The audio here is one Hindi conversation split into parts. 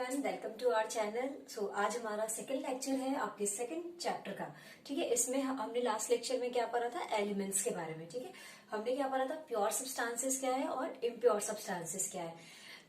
Everyone, welcome to our channel. So आज हमारा सेकंड लेक्चर है आपके सेकंड चैप्टर का। ठीक है, इसमें हमने लास्ट लेक्चर में क्या पढ़ा था, एलिमेंट्स के बारे में। ठीक है, हमने क्या पढ़ा था, प्योर सब्सटेंसेस क्या है और इम्प्योर सब्सटेंसेस क्या है।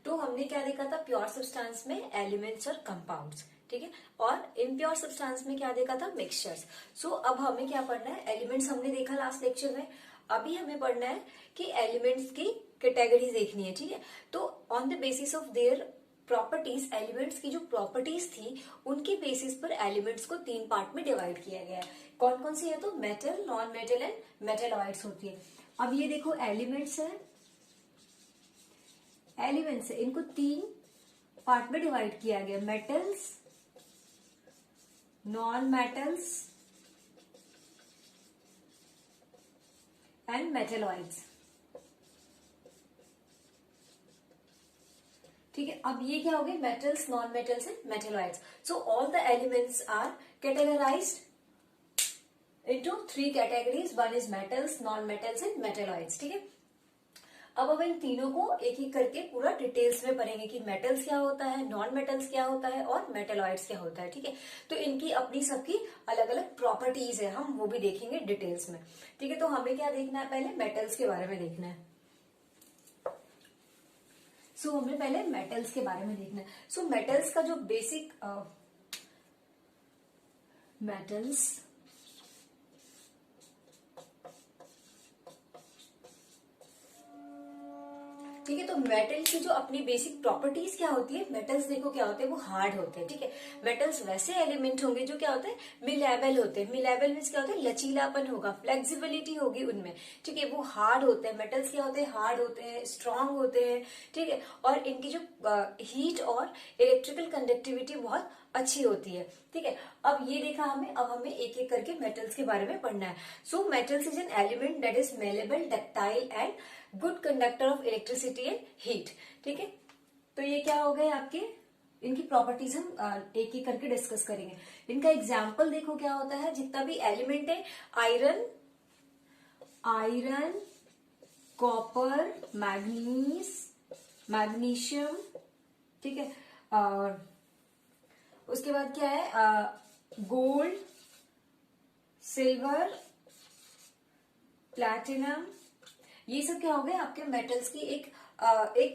तो हमने क्या देखा था, प्योर सब्सटेंस में एलिमेंट्स और कंपाउंड्स, ठीक है, और इम्प्योर सब्सटेंस में क्या देखा था, मिक्सचर्स। सो अब हमें क्या पढ़ना है, एलिमेंट्स हमने देखा लास्ट लेक्चर में। अभी हमें पढ़ना है कि एलिमेंट्स की कैटेगरीज देखनी है। ठीक है, तो on the basis of their properties, elements की जो प्रॉपर्टीज थी उनके बेसिस पर एलिमेंट्स को तीन पार्ट में डिवाइड किया गया है। कौन कौन सी है, तो metal, non metal and metalloids होती है। अब ये देखो एलिमेंट्स है, एलिमेंट्स है, इनको तीन पार्ट में डिवाइड किया गया, metals, non metals and metalloids. ठीक है, अब ये क्या हो गए, metals, non metals and metalloids. So all the elements are categorised into three categories, one is metals, non metals and metalloids. ठीक है, अब हम इन तीनों को एक एक करके पूरा डिटेल्स में पढ़ेंगे कि मेटल्स क्या होता है, नॉन मेटल्स क्या होता है और मेटेलॉइड्स क्या होता है। ठीक है, तो इनकी अपनी सबकी अलग अलग प्रॉपर्टीज है, हम वो भी देखेंगे डिटेल्स में। ठीक है, तो हमें क्या देखना है, पहले मेटल्स के बारे में देखना है। सो हमें पहले मेटल्स के बारे में देखना है। सो मेटल्स का जो बेसिक मेटल्स, ठीक है, तो मेटल की जो अपनी बेसिक प्रॉपर्टीज क्या होती है, मेटल्स देखो क्या होते हैं, वो हार्ड होते हैं। ठीक है, मेटल्स वैसे एलिमेंट होंगे जो क्या होते हैं, मिलेबल होते हैं। मिलेबल मीन्स क्या होता है, लचीलापन होगा, फ्लेक्सिबिलिटी होगी उनमें। ठीक है, वो हार्ड होते हैं, मेटल्स क्या होते हैं, हार्ड होते हैं, स्ट्रांग होते हैं। ठीक है, और इनकी जो हीट और इलेक्ट्रिकल कंडक्टिविटी बहुत अच्छी होती है। ठीक है, अब ये देखा हमने, अब हमें एक एक करके मेटल्स के बारे में पढ़ना है। So metals is an element that is malleable, ductile and good conductor of electricity and heat. ठीक है, तो ये क्या हो गए आपके, इनकी प्रॉपर्टीज हम एक एक करके डिस्कस करेंगे। इनका एग्जाम्पल देखो क्या होता है, जितना भी एलिमेंट है, iron, iron, copper, manganese, magnesium. ठीक है, और उसके बाद क्या है, गोल्ड, सिल्वर, प्लैटिनम। ये सब क्या हो गए आपके मेटल्स की एक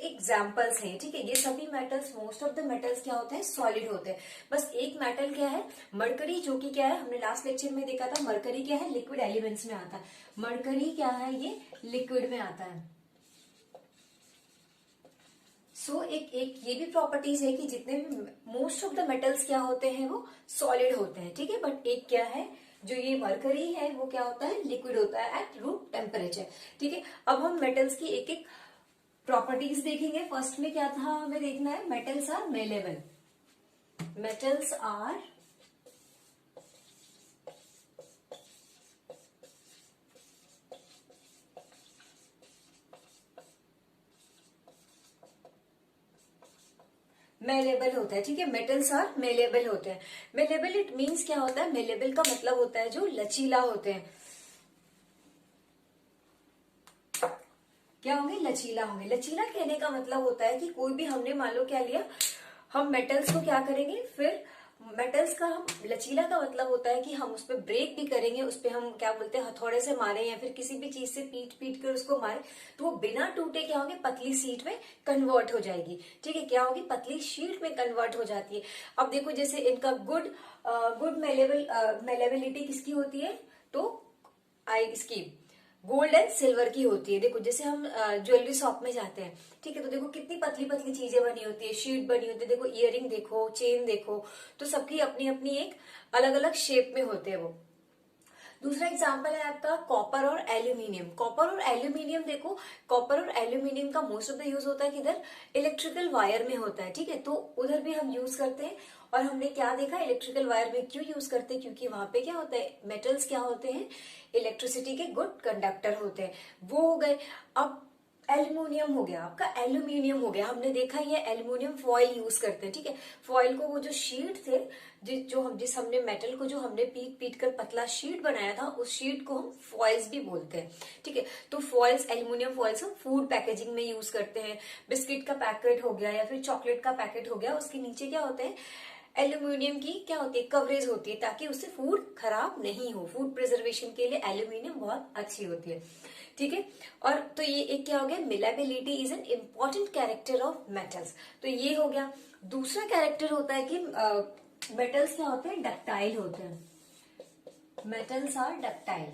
एग्जाम्पल्स हैं। ठीक है, ये सभी metals, most of the metals क्या होते हैं, सॉलिड होते हैं। बस एक मेटल क्या है, मरकरी, जो कि क्या है, हमने लास्ट लेक्चर में देखा था, मरकरी क्या है, लिक्विड एलिमेंट्स में आता है। मरकरी क्या है, ये लिक्विड में आता है। सो एक ये भी प्रॉपर्टीज है कि जितने भी मोस्ट ऑफ द मेटल्स क्या होते हैं, वो सॉलिड होते हैं। ठीक है, बट एक क्या है, जो ये मरकरी है, वो क्या होता है, लिक्विड होता है एट रूम टेम्परेचर। ठीक है, अब हम मेटल्स की एक एक प्रॉपर्टीज देखेंगे। फर्स्ट में क्या था हमें देखना है, metals are malleable, metals are malleable होता है। ठीक है, मेटल्स आर मेलेबल होते हैं। मेलेबल इट मीन्स क्या होता है, मेलेबल का मतलब होता है जो लचीला होते हैं। क्या होंगे, लचीला होंगे। लचीला कहने का मतलब होता है कि कोई भी हमने मान लो क्या लिया, हम मेटल्स को क्या करेंगे, फिर मेटल्स का हम लचीला का मतलब होता है कि हम उस पर ब्रेक भी करेंगे, उस पर हम क्या बोलते हैं, हथौड़े से मारे या फिर किसी भी चीज से पीट पीट कर उसको मारे, तो वो बिना टूटे क्या होंगे, पतली शीट में कन्वर्ट हो जाएगी। ठीक है, क्या होगी, पतली शीट में कन्वर्ट हो जाती है। अब देखो जैसे इनका गुड मेलेबिलिटी किसकी होती है, तो इसकी गोल्ड एंड सिल्वर की होती है। देखो जैसे हम ज्वेलरी शॉप में जाते हैं, ठीक है, तो देखो कितनी पतली पतली चीजें बनी होती है, शीट बनी होती है। देखो इयरिंग देखो, चेन देखो, तो सबकी अपनी अपनी एक अलग अलग शेप में होते हैं वो। दूसरा एग्जाम्पल है आपका कॉपर और एल्यूमिनियम। कॉपर और एल्यूमिनियम देखो, कॉपर और एल्यूमिनियम का मोस्ट ऑफ द यूज होता है किधर, इलेक्ट्रिकल वायर में होता है। ठीक है, तो उधर भी हम यूज करते हैं। और हमने क्या देखा, इलेक्ट्रिकल वायर में क्यों यूज करते हैं, क्योंकि वहां पे क्या होता है, मेटल्स क्या होते हैं, इलेक्ट्रिसिटी के गुड कंडक्टर होते हैं, वो हो गए। अब एल्युमिनियम हो गया आपका, एल्यूमिनियम हो गया। हमने देखा ये एल्युमिनियम फॉइल यूज करते हैं, ठीक है। फॉइल को वो जो शीट थे, जिस हमने मेटल को जो हमने पीट पीट कर पतला शीट बनाया था, उस शीट को हम फॉइल्स भी बोलते हैं, ठीक है। तो फॉइल्स, एल्युमिनियम फॉइल्स हम फूड पैकेजिंग में यूज करते हैं। बिस्किट का पैकेट हो गया या फिर चॉकलेट का पैकेट हो गया, उसके नीचे क्या होते हैं, एल्यूमिनियम की क्या होती है, कवरेज होती है, ताकि उससे फूड खराब नहीं हो। फूड प्रिजर्वेशन के लिए एल्यूमिनियम बहुत अच्छी होती है, ठीक है। और तो ये एक क्या हो गया, malleability is an important character of metals. तो ये हो गया। दूसरा कैरेक्टर होता है कि मेटल्स क्या होते हैं, डक्टाइल होते हैं। Metals are ductile.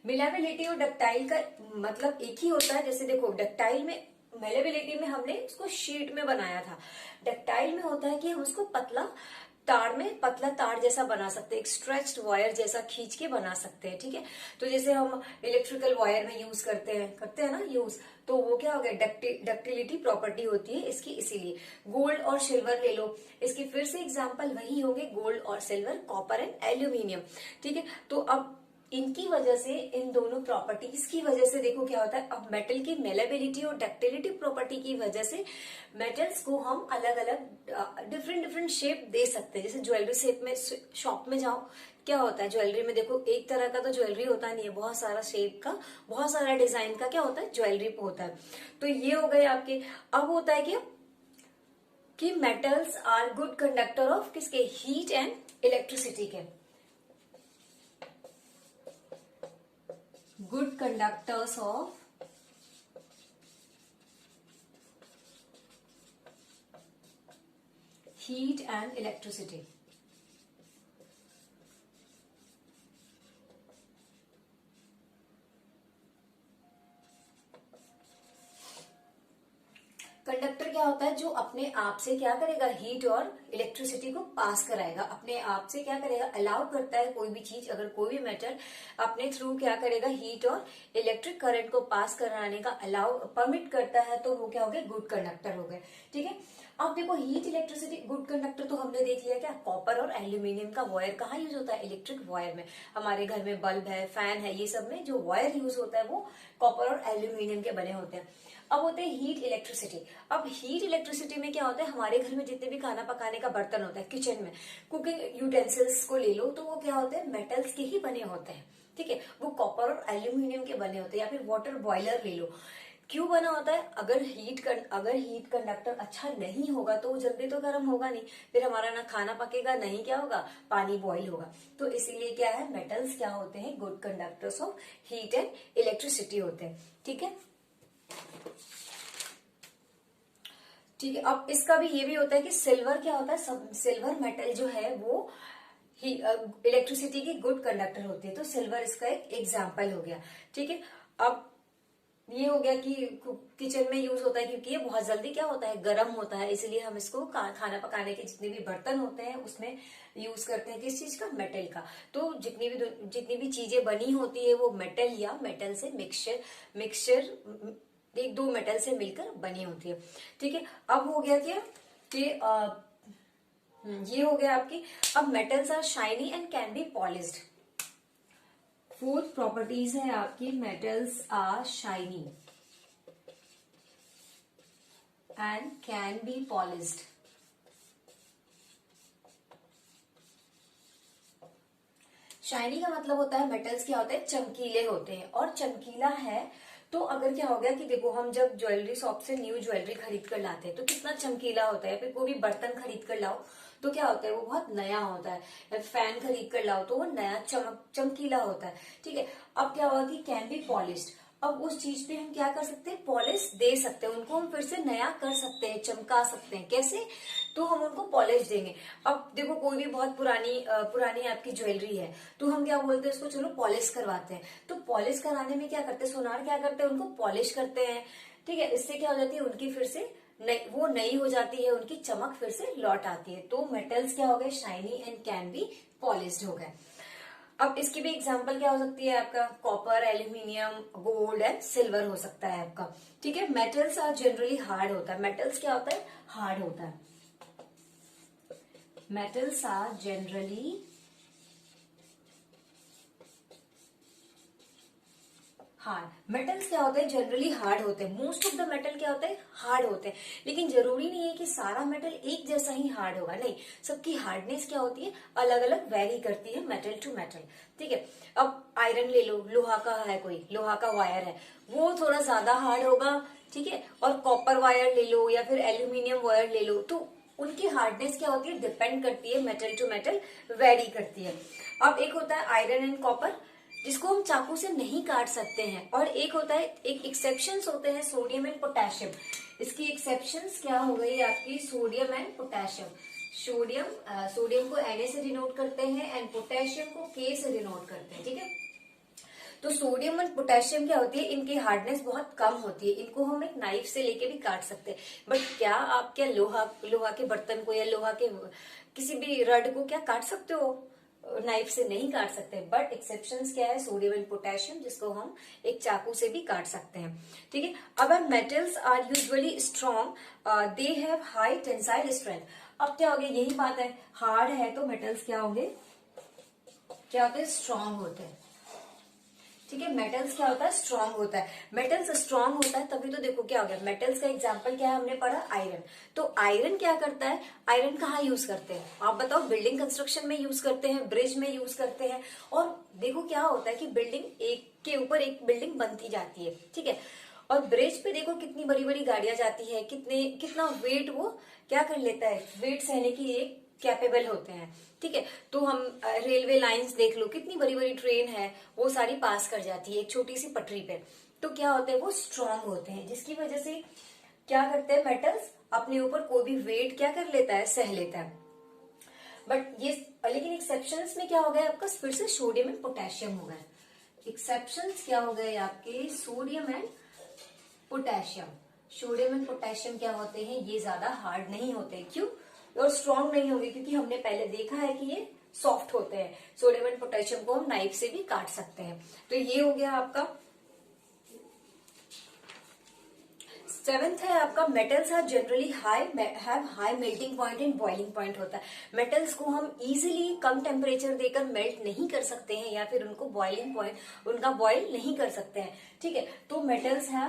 मिलेबिलिटी और डक्टाइल का मतलब एक ही होता है। जैसे देखो, डक्टाइल में, मेलेबिलिटी में हमने उसको शीट में बनाया था, डक्टाइल में होता है कि हम उसको पतला तार जैसा बना सकते हैं, एक स्ट्रेच्ड वायर जैसा खींच के बना सकते हैं, ठीक है। तो जैसे हम इलेक्ट्रिकल वायर में यूज करते हैं ना यूज, तो वो क्या हो गया, डक्टिलिटी प्रॉपर्टी होती है इसकी, इसीलिए। गोल्ड और सिल्वर ले लो, इसके फिर से एग्जांपल वही होंगे, गोल्ड और सिल्वर, कॉपर एंड एल्यूमिनियम, ठीक है। तो अब इनकी वजह से, इन दोनों प्रॉपर्टीज की वजह से देखो क्या होता है, अब मेटल की मेलेबिलिटी और डक्टिलिटी प्रॉपर्टी की वजह से मेटल्स को हम अलग अलग डिफरेंट शेप दे सकते हैं। जैसे ज्वेलरी शेप में, शॉप में जाओ, क्या होता है ज्वेलरी में, देखो एक तरह का तो ज्वेलरी होता नहीं है, बहुत सारा शेप का, बहुत सारा डिजाइन का क्या होता है, ज्वेलरी होता है। तो ये हो गए आपके। अब होता है कि metals are good conductor of किसके, हीट एंड इलेक्ट्रिसिटी के, good conductors of heat and electricity. Conductor क्या होता है, जो अपने आप से क्या करेगा, हीट और इलेक्ट्रिसिटी को पास कराएगा, अपने आप से क्या करेगा, अलाउ करता है कोई भी चीज, अगर कोई भी मेटल अपने थ्रू क्या करेगा, हीट और इलेक्ट्रिक करंट को पास कराने का अलाउ परमिट करता है, तो वो क्या हो गए, गुड कंडक्टर हो गए, ठीक है। अब देखो, हीट इलेक्ट्रिसिटी, गुड कंडक्टर तो हमने देख लिया, क्या कॉपर और एल्यूमिनियम का वायर कहाँ यूज होता है, इलेक्ट्रिक वायर में। हमारे घर में बल्ब है, फैन है, ये सब में जो वायर यूज होता है वो कॉपर और एल्यूमिनियम के बने होते हैं। अब होते हैं हीट इलेक्ट्रिसिटी। अब हीट इलेक्ट्रिसिटी में क्या होता है, हमारे घर में जितने भी खाना पकाने का बर्तन होता है, किचन में कुकिंग यूटेंसिल्स को ले लो, तो वो क्या होते हैं, मेटल्स के ही बने होते हैं, ठीक है। वो कॉपर और एल्यूमिनियम के बने होते हैं। या फिर वाटर बॉयलर ले लो, क्यों बना होता है, अगर हीट कंडक्टर अच्छा नहीं होगा तो वो जल्दी तो गर्म होगा नहीं, फिर हमारा ना खाना पकेगा, नहीं क्या होगा, पानी बॉईल होगा। तो इसीलिए क्या है, मेटल्स क्या होते हैं, good conductors of heat and electricity होते हैं, ठीक है। ठीक है, अब इसका भी ये भी होता है कि सिल्वर क्या होता है, सिल्वर मेटल जो है वो इलेक्ट्रिसिटी की गुड कंडक्टर होती है, तो सिल्वर इसका एक एग्जाम्पल हो गया, ठीक है। अब ये हो गया कि किचन में यूज होता है, क्योंकि ये बहुत जल्दी क्या होता है, गर्म होता है, इसलिए हम इसको खाना पकाने के जितने भी बर्तन होते हैं उसमें यूज करते हैं, किस चीज का, मेटल का। तो जितनी भी चीजें बनी होती है वो मेटल या मेटल से मिक्सचर एक दो मेटल से मिलकर बनी होती है, ठीक है। अब हो गया क्या कि ये हो गया आपकी। अब metals are shiny and can be polished. Fourth properties है आपकी, metals are shiny and can be polished. Shiny का मतलब होता है, मेटल्स क्या होते हैं, चमकीले होते हैं, और चमकीला है तो अगर क्या हो गया कि देखो, हम जब ज्वेलरी शॉप से न्यू ज्वेलरी खरीद कर लाते हैं तो कितना चमकीला होता है, फिर कोई भी बर्तन खरीद कर लाओ तो क्या होता है, वो बहुत नया होता है, या फैन खरीद कर लाओ तो वो नया चमकीला होता है, ठीक है। अब क्या होगा कि कैन बी पॉलिश्ड, अब उस चीज पे हम क्या कर सकते हैं, पॉलिश दे सकते हैं, उनको हम फिर से नया कर सकते हैं, चमका सकते हैं, कैसे, तो हम उनको पॉलिश देंगे। अब देखो, कोई भी बहुत पुरानी आपकी ज्वेलरी है, तो हम क्या बोलते हैं उसको, चलो पॉलिश करवाते हैं। तो पॉलिश कराने में क्या करते हैं, सोनार क्या करते हैं, उनको पॉलिश करते हैं, ठीक है। इससे क्या हो जाती है, उनकी फिर से वो नई हो जाती है, उनकी चमक फिर से लौट आती है। तो मेटल्स क्या हो गए, shiny and can be polished हो गए। अब इसकी भी एग्जांपल क्या हो सकती है, आपका copper, aluminium, gold and silver हो सकता है आपका, ठीक है। मेटल्स आर जनरली हार्ड होता है, मेटल्स क्या होता है, हार्ड होता है। Metals are generally hard metals क्या होते हैं, जनरली हार्ड होते हैं। मोस्ट ऑफ द मेटल क्या होते हैं, हार्ड होते हैं। लेकिन जरूरी नहीं है कि सारा मेटल एक जैसा ही हार्ड होगा, नहीं, सबकी हार्डनेस क्या होती है, अलग अलग वेरी करती है मेटल टू मेटल। ठीक है, अब आयरन ले लो, लोहा का है, कोई लोहा का वायर है, वो थोड़ा ज्यादा हार्ड होगा। ठीक है, और कॉपर वायर ले लो या फिर एल्यूमिनियम वायर ले लो, तो उनकी हार्डनेस क्या होती है, डिपेंड करती है, मेटल टू मेटल वेरी करती है। अब एक होता है आयरन एंड कॉपर, जिसको हम चाकू से नहीं काट सकते हैं, और एक होता है, एक एक्सेप्शंस होते हैं सोडियम एंड पोटेशियम। इसकी एक्सेप्शंस क्या हो गई आपकी, सोडियम एंड पोटेशियम। सोडियम को Na से डिनोट करते हैं एंड पोटेशियम को K से डिनोट करते हैं। ठीक है, तो सोडियम और पोटेशियम क्या होती है, इनकी हार्डनेस बहुत कम होती है, इनको हम एक नाइफ से लेके भी काट सकते हैं। बट क्या आप क्या लोहा के बर्तन को या लोहा के किसी भी रड को क्या काट सकते हो, नाइफ से नहीं काट सकते। बट एक्सेप्शंस क्या है, सोडियम एंड पोटेशियम, जिसको हम एक चाकू से भी काट सकते हैं। ठीक है, अब metals are usually strong, they have high tensile strength. अब क्या हो गया, यही बात है, हार्ड है तो मेटल्स क्या होंगे, क्या होते हैं, स्ट्रॉन्ग होते हैं। ठीक है, मेटल्स क्या होता है, स्ट्रॉन्ग होता है। मेटल्स स्ट्रॉन्ग होता है तभी तो देखो क्या हो गया, मेटल्स का एग्जांपल क्या है, हमने पढ़ा आयरन। तो आयरन क्या करता है, आयरन कहाँ यूज करते हैं, आप बताओ, बिल्डिंग कंस्ट्रक्शन में यूज करते हैं, ब्रिज में यूज करते हैं। और देखो क्या होता है कि बिल्डिंग एक के ऊपर एक बिल्डिंग बनती जाती है। ठीक है, और ब्रिज पे देखो कितनी बड़ी बड़ी गाड़ियां जाती है, कितना वेट वो क्या कर लेता है, वेट सहने की एक कैपेबल होते हैं। ठीक है, तो हम रेलवे लाइंस देख लो, कितनी बड़ी बड़ी ट्रेन है, वो सारी पास कर जाती है एक छोटी सी पटरी पे। तो क्या होते हैं, वो स्ट्रांग होते हैं, जिसकी वजह से क्या करते हैं, मेटल्स अपने ऊपर कोई भी वेट क्या कर लेता है, सह लेता है। बट ये लेकिन एक्सेप्शंस में क्या हो गया आपका, फिर से सोडियम एंड पोटेशियम हो गए। एक्सेप्शंस क्या हो गए आपके, sodium and potassium. Sodium and potassium क्या होते हैं, ये ज्यादा हार्ड नहीं होते। क्यों, और स्ट्रॉन्ग नहीं होंगे, क्योंकि हमने पहले देखा है कि ये सॉफ्ट होते हैं। सोडियम एंड पोटेशियम को हम नाइफ से भी काट सकते हैं। तो ये हो गया आपका। सेवेंथ है आपका, metals are generally high melting point and boiling point होता है। मेटल्स को हम इजीली कम टेम्परेचर देकर मेल्ट नहीं कर सकते हैं, या फिर उनको बॉइलिंग पॉइंट उनका बॉइल नहीं कर सकते हैं। ठीक है, तो मेटल्स है,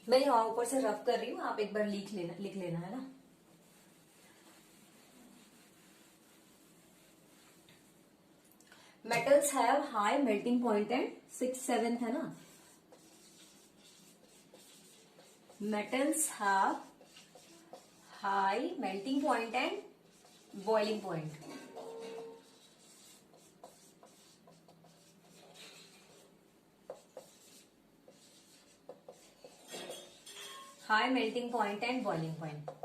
मैं यहाँ ऊपर से रफ कर रही हूँ, आप एक बार लिख लेना है ना। Metals have high melting point and 6-7 है ना, metals have high melting point and boiling point. High melting point and boiling point.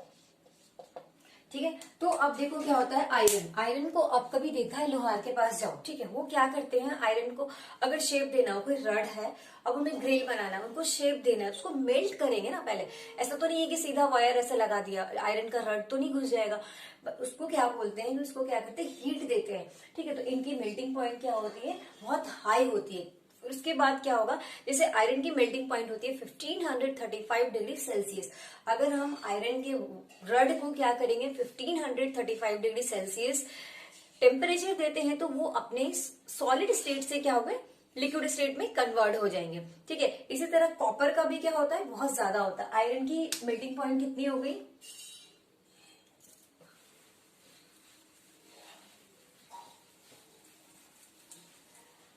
ठीक है, तो अब देखो क्या होता है, आयरन को अब कभी देखा है, लोहार के पास जाओ, ठीक है, वो क्या करते हैं, आयरन को अगर शेप देना हो, कोई रड है, अब उन्हें ग्रिल बनाना है, उनको शेप देना है, उसको मेल्ट करेंगे ना पहले। ऐसा तो नहीं है कि सीधा वायर ऐसे लगा दिया, आयरन का रड तो नहीं घुस जाएगा। उसको क्या बोलते हैं, उसको क्या करते हैं, हीट देते हैं। ठीक है, तो इनकी मेल्टिंग पॉइंट क्या होती है, बहुत हाई होती है। उसके बाद क्या होगा, जैसे आयरन की मेल्टिंग पॉइंट होती है 1535 डिग्री सेल्सियस। अगर हम आयरन के रड को क्या करेंगे, 1535 डिग्री सेल्सियस टेम्परेचर देते हैं, तो वो अपने सॉलिड स्टेट से क्या होगा, लिक्विड स्टेट में कन्वर्ट हो जाएंगे। ठीक है, इसी तरह कॉपर का भी क्या होता है, बहुत ज्यादा होता है। आयरन की मेल्टिंग पॉइंट कितनी हो गई,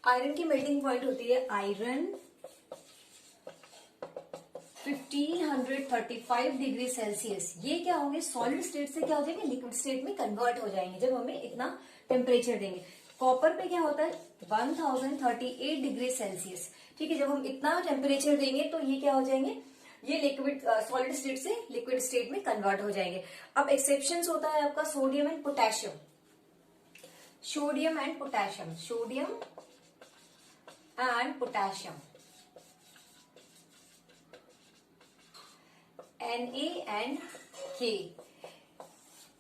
आयरन की मेल्टिंग पॉइंट होती है, आयरन 1535 डिग्री सेल्सियस। ये क्या होंगे, सॉलिड स्टेट से क्या हो जाएंगे, लिक्विड स्टेट में कन्वर्ट हो जाएंगे जब हमें इतना टेम्परेचर देंगे। कॉपर पे क्या होता है, 1038 डिग्री सेल्सियस। ठीक है, जब हम इतना टेम्परेचर देंगे तो ये क्या हो जाएंगे, ये लिक्विड सॉलिड स्टेट से लिक्विड स्टेट में कन्वर्ट हो जाएंगे। अब एक्सेप्शन होता है आपका sodium and potassium. Sodium and potassium, sodium and potassium, Na&K,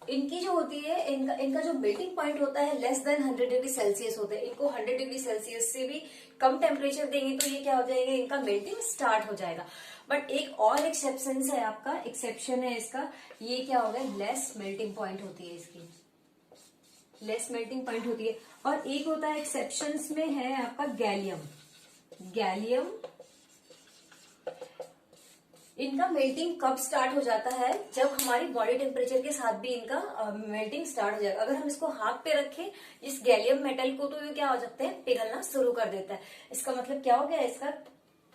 इनकी जो होती है, इनका जो मेल्टिंग पॉइंट होता है लेस देन 100 डिग्री सेल्सियस होता है। इनको 100 डिग्री सेल्सियस से भी कम टेम्परेचर देंगे तो ये क्या हो जाएगा, इनका मेल्टिंग स्टार्ट हो जाएगा। बट एक और एक्सेप्शन है आपका, एक्सेप्शन है इसका, ये क्या होगा, लेस मेल्टिंग पॉइंट होती है इसकी, लेस मेल्टिंग पॉइंट होती है। और एक होता है एक्सेप्शंस में है आपका गैलियम। गैलियम, इनका मेल्टिंग कब स्टार्ट हो जाता है? जब हमारी बॉडी टेम्परेचर के साथ भी इनका मेल्टिंग स्टार्ट हो जाएगा। अगर हम इसको हाथ पे रखें इस गैलियम मेटल को, तो ये क्या हो सकते हैं, पिघलना शुरू कर देता है। इसका मतलब क्या हो गया, इसका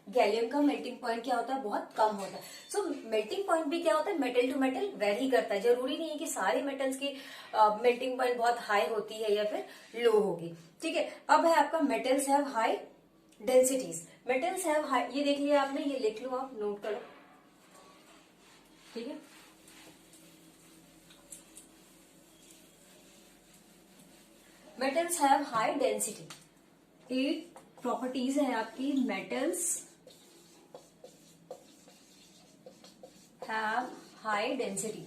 गैलियम का मेल्टिंग पॉइंट क्या होता है, बहुत कम होता है। सो मेल्टिंग पॉइंट भी क्या होता है, मेटल टू मेटल वेरी करता है। जरूरी नहीं है कि सारे मेटल्स की मेल्टिंग पॉइंट बहुत हाई होती है या फिर लो होगी। ठीक है, अब है आपका metals have high densities. Metals have high, ये देख लिया आपने, ये लिख लो, आप नोट करो। ठीक है, मेटल्स हैव हाई डेंसिटी। एक प्रॉपर्टीज है आपकी, metals have high density.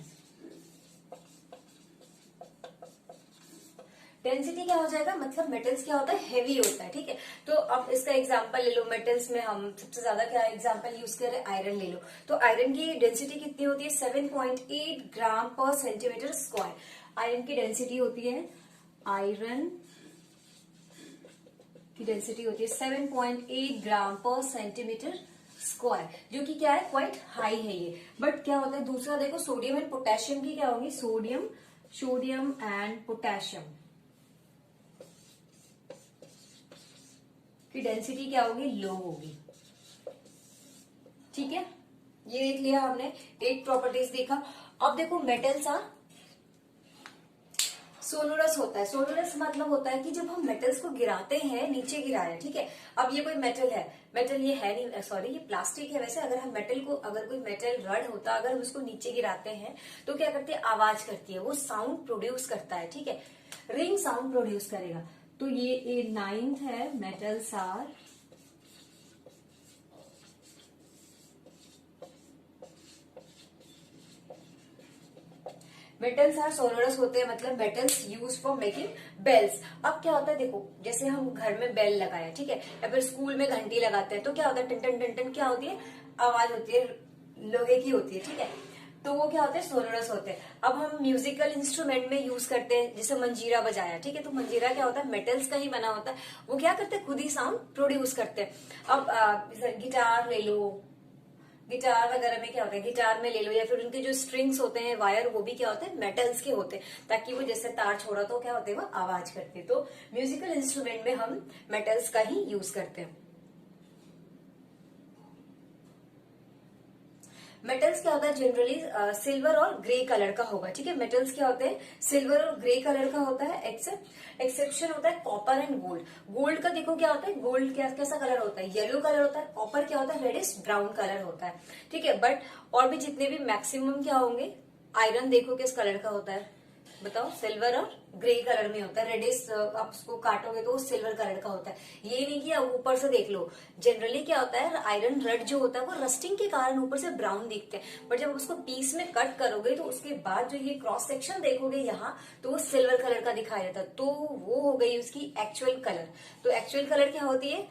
Density क्या हो जाएगा, मतलब मेटल्स क्या होता है, हेवी होता है। ठीक है, तो अब इसका एग्जांपल ले लो। मेटल्स में हम सबसे ज्यादा क्या एग्जांपल यूज कर रहे हैं, आयरन ले लो। तो आयरन की डेंसिटी कितनी होती है, 7.8 ग्राम पर सेंटीमीटर स्क्वायर। आयरन की डेंसिटी होती है, आयरन की डेंसिटी होती है 7.8 ग्राम पर सेंटीमीटर स्क्वायर, जो कि क्या है, क्वाइट हाई है ये। बट क्या होता है दूसरा, देखो सोडियम एंड पोटेशियम की क्या होगी, सोडियम एंड पोटेशियम की डेंसिटी क्या होगी, लो होगी। ठीक है, ये देख लिया हमने, 8 प्रॉपर्टीज देखा। अब देखो मेटल्स आर सोनोरस होता है। सोनोरस मतलब होता है कि जब हम मेटल्स को गिराते हैं, नीचे गिराया, ठीक है। अब ये कोई मेटल है, मेटल ये है नहीं, सॉरी ये प्लास्टिक है। वैसे अगर हम मेटल को, अगर कोई मेटल रड होता, अगर हम उसको नीचे गिराते हैं तो क्या करती है, आवाज करती है, वो साउंड प्रोड्यूस करता है। ठीक है, रिंग साउंड प्रोड्यूस करेगा। तो ये 9th है, मेटल्स आर सोनोरस होते हैं, मतलब metals use for making bells. अब क्या होता है, देखो जैसे हम घर में बेल लगाया, ठीक है, या फिर स्कूल में घंटी लगाते हैं, तो क्या होता है, टन टन टन टन क्या होती है, आवाज होती है, लोहे की होती है। ठीक है, तो वो क्या होते हैं, सोनोरस होते हैं। अब हम म्यूजिकल इंस्ट्रूमेंट में यूज करते हैं, जैसे मंजीरा बजाया, ठीक है, तो मंजीरा क्या होता है, मेटल्स का ही बना होता है। वो क्या करते हैं, खुद ही साउंड प्रोड्यूस करते हैं। अब गिटार ले लो, गिटार वगैरह में क्या होता है, गिटार में ले लो, या फिर उनके जो स्ट्रिंग्स होते हैं, वायर, वो भी क्या होते हैं, मेटल्स के होते हैं, ताकि वो जैसे तार छोड़ा तो क्या होते हैं, वो आवाज करते हैं। तो म्यूजिकल इंस्ट्रूमेंट में हम मेटल्स का ही यूज करते हैं। मेटल्स क्या होता है, जनरली सिल्वर और ग्रे कलर का होगा। ठीक है, मेटल्स क्या होते हैं, सिल्वर और ग्रे कलर का होता है। एक्सेप्शन होता है कॉपर एंड गोल्ड। गोल्ड का देखो क्या होता है, गोल्ड कैसा कलर होता है, येलो कलर होता है। कॉपर क्या होता है, रेडिश ब्राउन कलर होता है। ठीक है, बट और भी जितने भी मैक्सिमम क्या होंगे, आयरन देखो किस कलर का होता है, बताओ, सिल्वर और ग्रे कलर में होता है। रेडिश आप उसको काटोगे तो वो सिल्वर कलर का होता है। ये नहीं कि आप ऊपर से देख लो, जनरली क्या होता है, आयरन रड जो होता है वो रस्टिंग के कारण ऊपर से ब्राउन दिखते हैं, बट जब उसको पीस में कट करोगे तो उसके बाद जो ये क्रॉस सेक्शन देखोगे यहाँ, तो वो सिल्वर कलर का दिखाई देता है। तो वो हो गई उसकी एक्चुअल कलर। तो एक्चुअल कलर क्या होती है,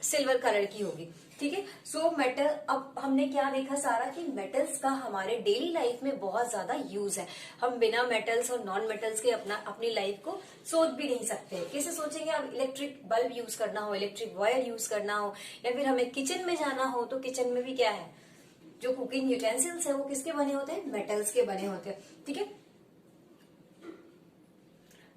सिल्वर कलर की होगी। ठीक है, सो मेटल, अब हमने क्या देखा सारा, कि मेटल्स का हमारे डेली लाइफ में बहुत ज्यादा यूज है। हम बिना मेटल्स और नॉन मेटल्स के अपनी लाइफ को सोच भी नहीं सकते। कैसे सोचेंगे, अब इलेक्ट्रिक बल्ब यूज करना हो, इलेक्ट्रिक वायर यूज करना हो, या फिर हमें किचन में जाना हो, तो किचन में भी क्या है, जो कुकिंग यूटेंसिल्स है वो किसके बने होते हैं, मेटल्स के बने होते हैं। ठीक है,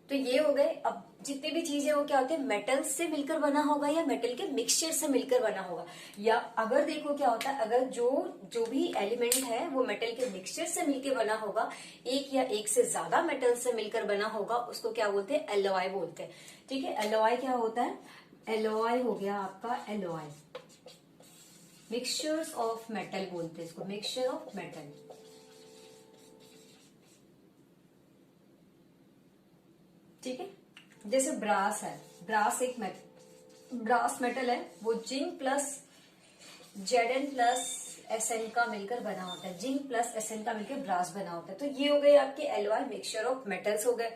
तो ये हो गए। अब जितनी भी चीजें वो क्या होते हैं, मेटल्स से मिलकर बना होगा या मेटल के मिक्सचर से मिलकर बना होगा। या अगर देखो क्या होता है, अगर जो भी एलिमेंट है वो मेटल के मिक्सचर से मिलकर बना होगा, एक या एक से ज्यादा मेटल से मिलकर बना होगा, उसको क्या बोलते हैं, एलॉय बोलते हैं। ठीक है, एलॉय क्या होता है, एलॉय हो गया आपका, एलॉय मिक्सचर्स ऑफ मेटल बोलते हैं इसको, मिक्सचर ऑफ मेटल। ठीक है, जैसे ब्रास है, ब्रास एक ब्रास मेटल है, वो zinc plus Zn plus Sn का मिलकर बना होता है। जिंक प्लस Sn का मिलकर ब्रास बना होता है। तो ये हो गए आपके एलॉय, मिक्सचर ऑफ मेटल्स हो गए।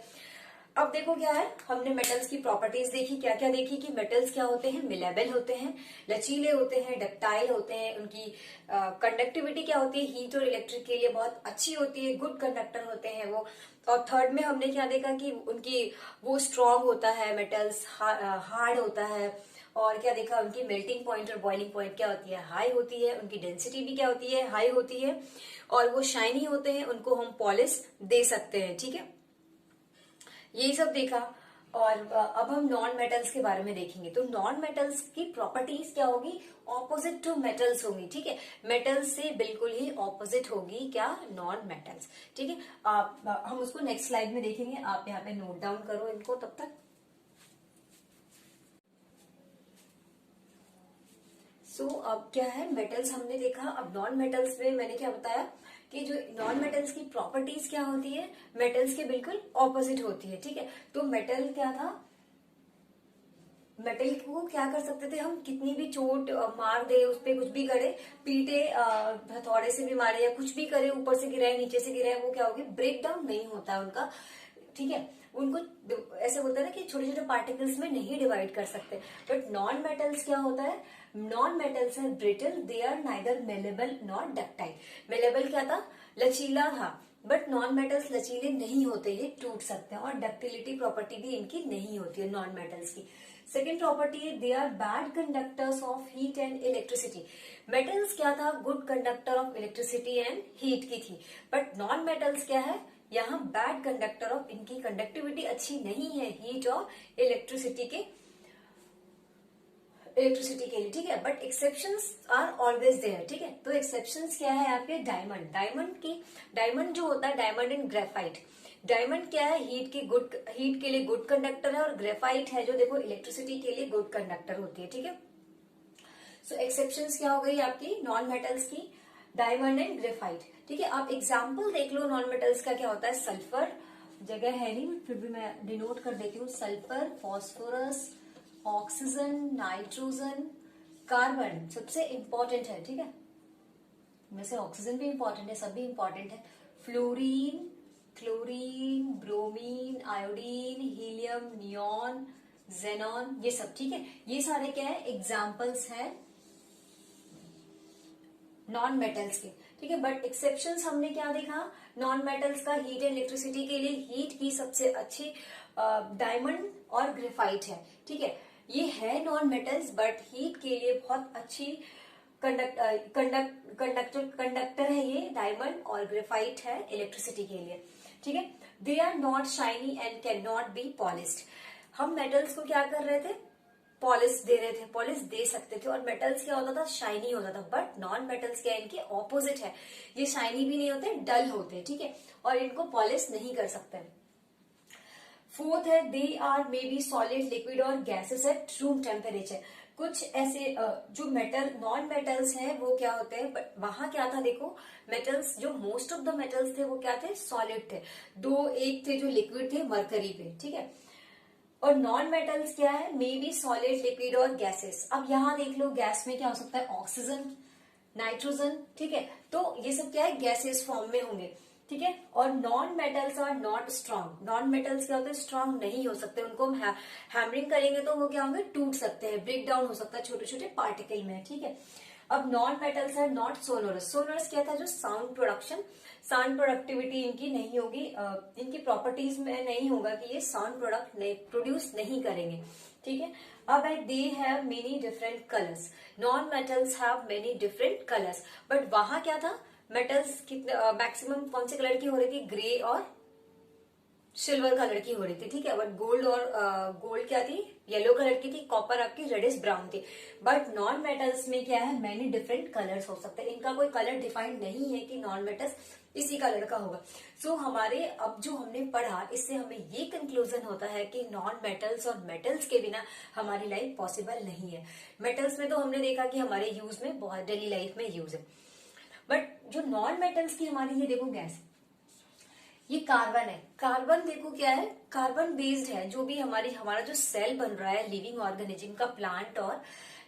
अब देखो क्या है, हमने मेटल्स की प्रॉपर्टीज देखी, क्या क्या देखी कि मेटल्स क्या होते हैं, मिलेबल होते हैं, लचीले होते हैं, डक्टाइल होते हैं, उनकी कंडक्टिविटी क्या होती है, हीट और इलेक्ट्रिक के लिए बहुत अच्छी होती है, गुड कंडक्टर होते हैं वो। और थर्ड में हमने क्या देखा कि उनकी वो स्ट्रांग होता है, मेटल्स हार्ड होता है। और क्या देखा, उनकी मेल्टिंग पॉइंट और बॉइलिंग पॉइंट क्या होती है, हाई होती है, उनकी डेंसिटी भी क्या होती है, हाई होती है, और वो शाइनी होते हैं, उनको हम पॉलिश दे सकते हैं। ठीक है, यही सब देखा। और अब हम नॉन मेटल्स के बारे में देखेंगे। तो नॉन मेटल्स की प्रॉपर्टीज क्या होगी, ऑपोजिट टू मेटल्स होंगी। ठीक है, मेटल्स से बिल्कुल ही ऑपोजिट होगी क्या, नॉन मेटल्स। ठीक है, हम उसको नेक्स्ट स्लाइड में देखेंगे, आप यहाँ पे नोट डाउन करो इनको तब तक। अब क्या है, मेटल्स हमने देखा। अब नॉन मेटल्स में मैंने क्या बताया कि जो नॉन मेटल्स की प्रॉपर्टीज क्या होती है, मेटल्स के बिल्कुल ऑपोजिट होती है। ठीक है, तो मेटल क्या था, मेटल को क्या कर सकते थे हम, कितनी भी चोट मार दे, उस पर कुछ भी करे, पीटे, हथौड़े से भी मारे या कुछ भी करे, ऊपर से गिराए नीचे से गिराए, वो क्या होगी, ब्रेक डाउन नहीं होता है उनका। ठीक है, उनको ऐसे बोलते हैं ना कि छोटे छोटे पार्टिकल्स में नहीं डिवाइड कर सकते। बट नॉन मेटल्स क्या होता है, नॉन मेटल्स है brittle, they are neither malleable not ductile. Malleable क्या था, लचीला था, बट नॉन मेटल्स लचीले नहीं होते, ये टूट सकते हैं, और डक्टिलिटी प्रॉपर्टी भी इनकी नहीं होती है नॉन मेटल्स की। सेकेंड प्रॉपर्टी है, they are bad conductors of heat and electricity. Metals क्या था, good conductor of electricity and heat की थी, बट नॉन मेटल्स क्या है, यहाँ बैड कंडक्टर ऑफ, इनकी कंडक्टिविटी अच्छी नहीं है हीट और इलेक्ट्रिसिटी के लिए। ठीक है, but exceptions are always there. ठीक है, तो एक्सेप्शंस क्या है आपके, डायमंड, डायमंड जो होता है, डायमंड एंड ग्रेफाइट। डायमंड क्या है, हीट के लिए गुड कंडक्टर है, और ग्रेफाइट है जो देखो इलेक्ट्रिसिटी के लिए गुड कंडक्टर होती है। ठीक है, सो एक्सेप्शंस क्या हो गई आपकी नॉन मेटल्स की, डायमंड एंड ग्रेफाइट। ठीक है, आप एग्जाम्पल देख लो नॉन मेटल्स का क्या होता है, सल्फर, जगह है नहीं फिर भी मैं डिनोट कर देती हूँ, sulphur, phosphorus, oxygen, nitrogen, carbon सबसे इंपॉर्टेंट है। ठीक है, वैसे ऑक्सीजन भी इंपॉर्टेंट है, सब भी इंपॉर्टेंट है, fluorine, chlorine, bromine, iodine, helium, neon, xenon, ये सब। ठीक है, ये सारे क्या है, एग्जाम्पल्स हैं नॉन मेटल्स के। ठीक है, बट एक्सेप्शंस हमने क्या देखा, नॉन मेटल्स का हीट एंड इलेक्ट्रिसिटी के लिए हीट की सबसे अच्छी डायमंड और ग्रेफाइट है। ठीक है, ये है नॉन मेटल्स, बट हीट के लिए बहुत अच्छी कंडक्टर है ये, डायमंड, और ग्रेफाइट है इलेक्ट्रिसिटी के लिए। ठीक है, they are not shiny and can not be polished. हम मेटल्स को क्या कर रहे थे, पॉलिश दे रहे थे, पॉलिश दे सकते थे, और मेटल्स क्या होता था, शाइनी होता था। बट नॉन मेटल्स क्या, इनके ऑपोजिट है, ये शाइनी भी नहीं होते, डल होते। ठीक है, और इनको पॉलिश नहीं कर सकते। फोर्थ है, they are may be solid, liquid और गैसेस एट रूम टेम्परेचर। कुछ ऐसे जो मेटल नॉन मेटल्स हैं वो क्या होते हैं, बट वहां क्या था देखो, मेटल्स जो मोस्ट ऑफ द मेटल्स थे वो क्या थे, सॉलिड थे, एक थे जो लिक्विड थे, मरकरी पे। ठीक है, और नॉन मेटल्स क्या है, मे बी सॉलिड, लिक्विड और गैसेस। अब यहाँ देख लो, गैस में क्या हो सकता है, ऑक्सीजन, नाइट्रोजन। ठीक है, तो ये सब क्या है, गैसेस फॉर्म में होंगे। ठीक है, और non metals are not strong. Non metals क्या होते हैं, स्ट्रांग नहीं हो सकते, उनको हम हैमरिंग करेंगे तो वो क्या होंगे, टूट सकते हैं, ब्रेक डाउन हो सकता है छोटे छोटे पार्टिकल में। ठीक है, अब non metals are not sonorous. Sonorous क्या था, जो साउंड प्रोडक्शन, साउंड प्रोडक्टिविटी इनकी नहीं होगी, इनकी प्रॉपर्टीज में नहीं होगा कि ये साउंड प्रोड्यूस नहीं करेंगे। ठीक है, अब they have many different colours. Non metals have many different colours, but वहां क्या था, मेटल्स कितने मैक्सिमम कौन से कलर की हो रही थी, ग्रे और सिल्वर कलर की हो रही थी। ठीक है, बट गोल्ड क्या थी, येलो कलर की थी, कॉपर आपकी रेडिश ब्राउन थी। बट नॉन मेटल्स में क्या है, मैनी डिफरेंट कलर्स हो सकते हैं, इनका कोई कलर डिफाइंड नहीं है कि नॉन मेटल्स इसी कलर का होगा। सो हमारे अब जो हमने पढ़ा, इससे हमें ये कंक्लूजन होता है कि नॉन मेटल्स और मेटल्स के बिना हमारी लाइफ पॉसिबल नहीं है। मेटल्स में तो हमने देखा कि हमारे यूज में, बहुत डेली लाइफ में यूज है, बट जो नॉन मेटल्स की हमारी, ये देखो गैस, ये कार्बन है। कार्बन देखो क्या है, कार्बन बेस्ड है, जो भी हमारा जो सेल बन रहा है लिविंग ऑर्गेनिज्म का, प्लांट और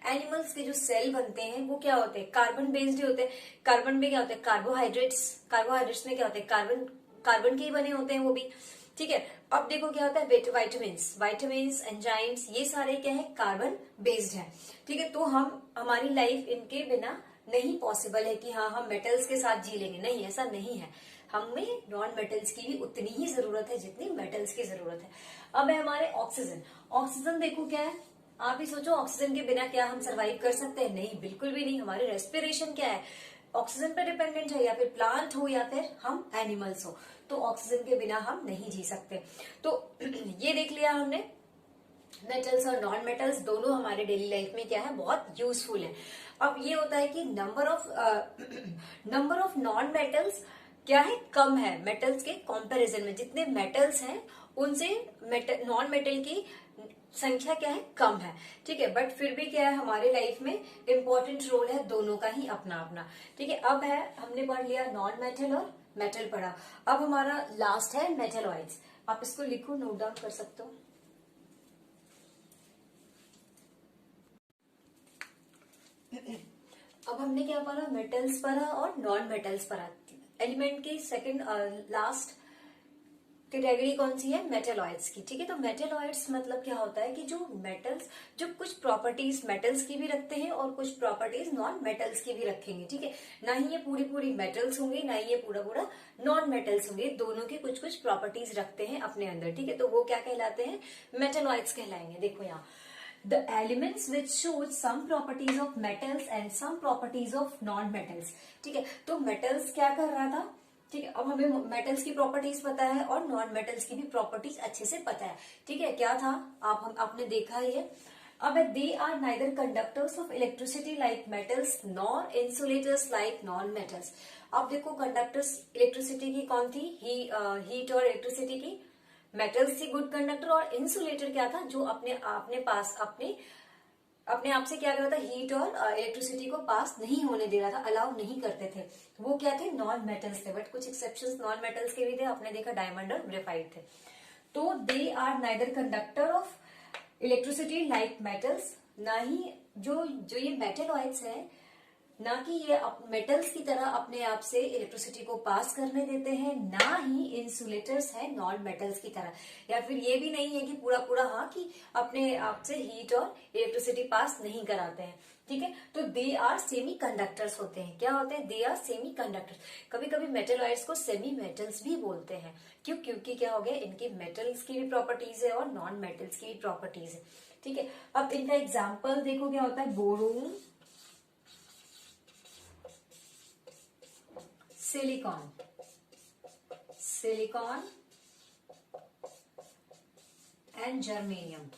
एनिमल्स के जो सेल बनते हैं वो क्या होते हैं, कार्बन बेस्ड ही होते हैं। कार्बन में क्या होते हैं, कार्बोहाइड्रेट्स में क्या होते हैं, कार्बन के ही बने होते हैं वो भी। ठीक है, अब देखो क्या होता है, विटामिन्स एंजाइम्स, ये सारे क्या है, कार्बन बेस्ड है। ठीक है, तो हमारी लाइफ इनके बिना नहीं पॉसिबल है कि हाँ हम मेटल्स के साथ जी लेंगे, नहीं, ऐसा नहीं है। हमें नॉन मेटल्स की भी उतनी ही जरूरत है जितनी मेटल्स की जरूरत है। अब है हमारे ऑक्सीजन। ऑक्सीजन देखो क्या है, आप ही सोचो, ऑक्सीजन के बिना क्या हम सरवाइव कर सकते हैं? नहीं, बिल्कुल भी नहीं। हमारे रेस्पिरेशन क्या है, ऑक्सीजन पर डिपेंडेंट है, या फिर प्लांट हो या फिर हम एनिमल्स हो, तो ऑक्सीजन के बिना हम नहीं जी सकते। तो ये देख लिया हमने, मेटल्स और नॉन मेटल्स दोनों हमारे डेली लाइफ में क्या है, बहुत यूजफुल है। अब ये होता है कि नंबर ऑफ नॉन मेटल्स क्या है, कम है मेटल्स के कंपैरिजन में। जितने मेटल्स हैं उनसे नॉन मेटल की संख्या क्या है, कम है। ठीक है, बट फिर भी क्या है, हमारे लाइफ में इंपॉर्टेंट रोल है दोनों का ही अपना अपना। ठीक है, अब है, हमने पढ़ लिया नॉन मेटल और मेटल पढ़ा। अब हमारा लास्ट है मेटेलॉइड्स। आप इसको लिखो, नोट डाउन कर सकते हो। अब हमने क्या पढ़ा, मेटल्स पढ़ा और नॉन मेटल्स पढ़ा। एलिमेंट की सेकंड लास्ट कैटेगरी कौन सी है, मेटेलॉइड्स की। ठीक है, तो मेटेलॉइड्स मतलब क्या होता है कि जो मेटल्स, जो कुछ प्रॉपर्टीज मेटल्स की भी रखते हैं और कुछ प्रॉपर्टीज नॉन मेटल्स की भी रखेंगे। ठीक है, ना ही ये पूरी पूरी मेटल्स होंगे, ना ही ये पूरा पूरा नॉन मेटल्स होंगे, दोनों की कुछ कुछ प्रॉपर्टीज रखते हैं अपने अंदर। ठीक है, तो वो क्या कहलाते हैं, मेटेलॉइड्स कहलाएंगे। देखो यहाँ, the elements which shows some properties of metals and some properties of non metals। ठीक है, तो metals क्या कर रहा था, ठीक है, अब हमें मेटल्स की प्रॉपर्टीज पता है और नॉन मेटल्स की भी प्रॉपर्टीज अच्छे से पता है। ठीक है, क्या था, आपने देखा ही है। अब they are neither conductors of electricity like metals nor insulators like non metals. अब देखो, कंडक्टर्स इलेक्ट्रिसिटी की कौन थी, हीट और इलेक्ट्रिसिटी की मेटल्स थी गुड कंडक्टर, और इंसुलेटर क्या था, जो अपने आप से क्या कर रहा था, हीट और इलेक्ट्रिसिटी को पास नहीं होने दे रहा था, अलाउ नहीं करते थे। वो क्या थे, नॉन मेटल्स थे। बट कुछ एक्सेप्शंस नॉन मेटल्स के भी थे, आपने देखा डायमंड और ग्रेफाइट थे। तो they are neither conductor of electricity like metals, ना ही जो ये मेटेलॉइड्स है, ना कि ये मेटल्स की तरह अपने आप से इलेक्ट्रिसिटी को पास करने देते हैं, ना ही इंसुलेटर्स है नॉन मेटल्स की तरह, या फिर ये भी नहीं है कि पूरा पूरा हाँ कि अपने आप से हीट और इलेक्ट्रिसिटी पास नहीं कराते हैं। ठीक है, तो दे आर सेमी कंडक्टर्स होते हैं। क्या होते हैं, दे आर सेमी कंडक्टर्स। कभी कभी मेटेलॉइड्स को सेमी मेटल्स भी बोलते हैं। क्यों, क्योंकि क्या हो गया, इनकी मेटल्स की भी प्रॉपर्टीज है और नॉन मेटल्स की भी प्रॉपर्टीज है। ठीक है, अब इनका एग्जाम्पल देखो क्या होता है, बोरोन, सिलिकॉन एंड जर्मेनियम।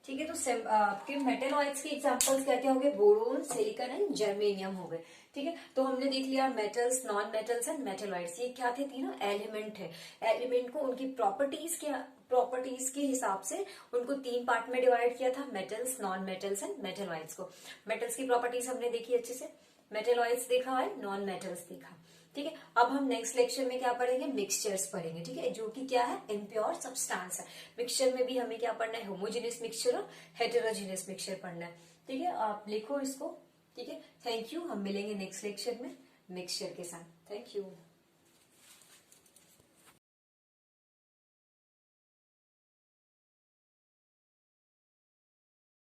ठीक है, तो आपके मेटेलॉइड्स के एग्जांपल्स क्या क्या हो गए, बोरोन, सिलिकॉन एंड जर्मेनियम हो गए। ठीक है, तो हमने देख लिया metals, non metals and metalloids, ये क्या थे, तीनों एलिमेंट है। एलिमेंट को उनकी प्रॉपर्टीज के हिसाब से उनको 3 पार्ट में डिवाइड किया था, metals, non metals and metalloids को। मेटल्स की प्रॉपर्टीज हमने देखी अच्छे से, मेटेलॉइड्स देखा है, नॉन मेटल्स देखा। ठीक है, अब हम नेक्स्ट लेक्चर में क्या पढ़ेंगे, मिक्सचर्स पढ़ेंगे। ठीक है, जो कि क्या है, इम्प्योर सब्सटेंस है। मिक्सचर में भी हमें क्या पढ़ना है, होमोजेनियस मिक्सचर और हेटेरोजेनियस मिक्सचर पढ़ना है। ठीक है, आप लिखो इसको। ठीक है, थैंक यू, हम मिलेंगे नेक्स्ट लेक्चर में मिक्सचर के साथ। Thank you.